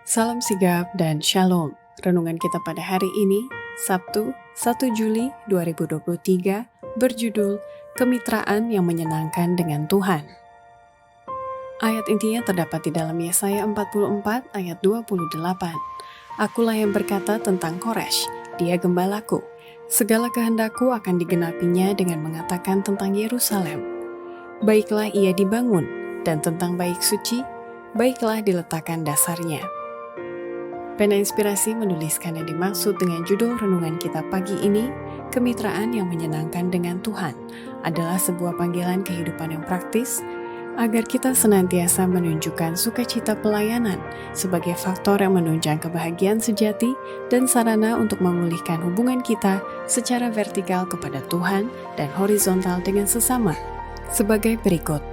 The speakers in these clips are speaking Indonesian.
Salam sigap dan shalom. Renungan kita pada hari ini, Sabtu 1 Juli 2023, berjudul Kemitraan yang Menyenangkan dengan Tuhan. Ayat intinya terdapat di dalam Yesaya 44 ayat 28. Akulah yang berkata tentang Koresh, dia gembalaku. Segala kehendakku akan digenapinya dengan mengatakan tentang Yerusalem. Baiklah ia dibangun, dan tentang baik suci, baiklah diletakkan dasarnya. Pena Inspirasi menuliskan yang dimaksud dengan judul renungan kita pagi ini, kemitraan yang menyenangkan dengan Tuhan, adalah sebuah panggilan kehidupan yang praktis, agar kita senantiasa menunjukkan sukacita pelayanan sebagai faktor yang menunjang kebahagiaan sejati dan sarana untuk memulihkan hubungan kita secara vertikal kepada Tuhan dan horizontal dengan sesama, sebagai berikut.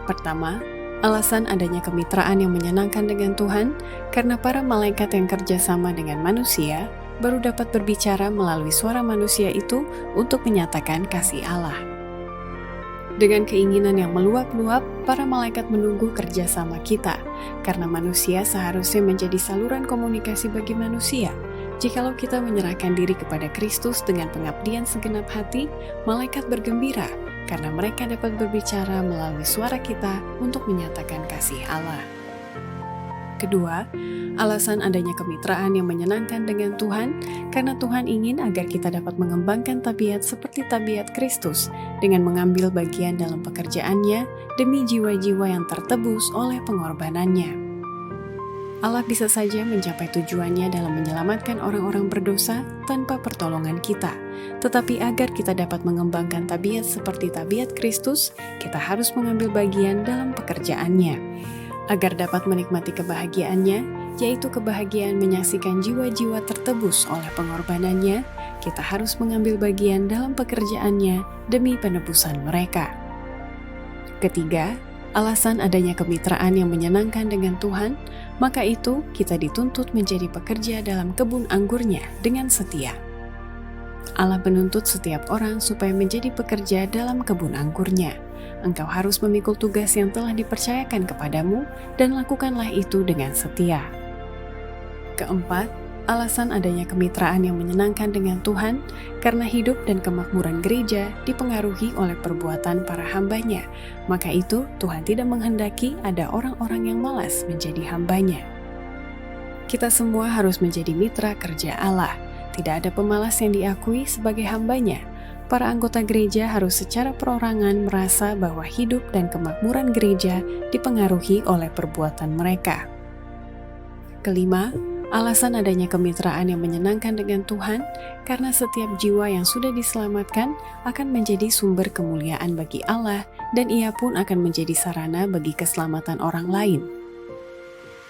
Pertama, alasan adanya kemitraan yang menyenangkan dengan Tuhan karena para malaikat yang kerjasama dengan manusia baru dapat berbicara melalui suara manusia itu untuk menyatakan kasih Allah. Dengan keinginan yang meluap-luap, para malaikat menunggu kerjasama kita, karena manusia seharusnya menjadi saluran komunikasi bagi manusia. Jikalau kita menyerahkan diri kepada Kristus dengan pengabdian segenap hati, malaikat bergembira, karena mereka dapat berbicara melalui suara kita untuk menyatakan kasih Allah. Kedua, alasan adanya kemitraan yang menyenangkan dengan Tuhan, karena Tuhan ingin agar kita dapat mengembangkan tabiat seperti tabiat Kristus dengan mengambil bagian dalam pekerjaannya demi jiwa-jiwa yang tertebus oleh pengorbanannya. Allah bisa saja mencapai tujuannya dalam menyelamatkan orang-orang berdosa tanpa pertolongan kita. Tetapi agar kita dapat mengembangkan tabiat seperti tabiat Kristus, kita harus mengambil bagian dalam pekerjaannya. Agar dapat menikmati kebahagiaannya, yaitu kebahagiaan menyaksikan jiwa-jiwa tertebus oleh pengorbanannya, kita harus mengambil bagian dalam pekerjaannya demi penebusan mereka. Ketiga, alasan adanya kemitraan yang menyenangkan dengan Tuhan, maka itu kita dituntut menjadi pekerja dalam kebun anggurnya dengan setia. Allah menuntut setiap orang supaya menjadi pekerja dalam kebun anggurnya. Engkau harus memikul tugas yang telah dipercayakan kepadamu dan lakukanlah itu dengan setia. Keempat, alasan adanya kemitraan yang menyenangkan dengan Tuhan karena hidup dan kemakmuran gereja dipengaruhi oleh perbuatan para hambanya. Maka itu Tuhan tidak menghendaki ada orang-orang yang malas menjadi hambanya. Kita semua harus menjadi mitra kerja Allah. Tidak ada pemalas yang diakui sebagai hambanya. Para anggota gereja harus secara perorangan merasa bahwa hidup dan kemakmuran gereja dipengaruhi oleh perbuatan mereka. Kelima, alasan adanya kemitraan yang menyenangkan dengan Tuhan karena setiap jiwa yang sudah diselamatkan akan menjadi sumber kemuliaan bagi Allah dan ia pun akan menjadi sarana bagi keselamatan orang lain.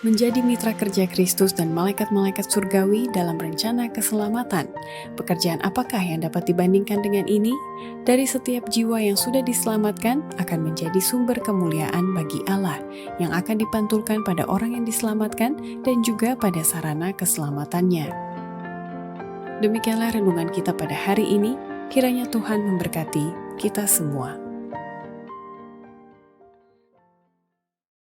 Menjadi mitra kerja Kristus dan malaikat-malaikat surgawi dalam rencana keselamatan. Pekerjaan apakah yang dapat dibandingkan dengan ini? Dari setiap jiwa yang sudah diselamatkan akan menjadi sumber kemuliaan bagi Allah yang akan dipantulkan pada orang yang diselamatkan dan juga pada sarana keselamatannya. Demikianlah renungan kita pada hari ini. Kiranya Tuhan memberkati kita semua.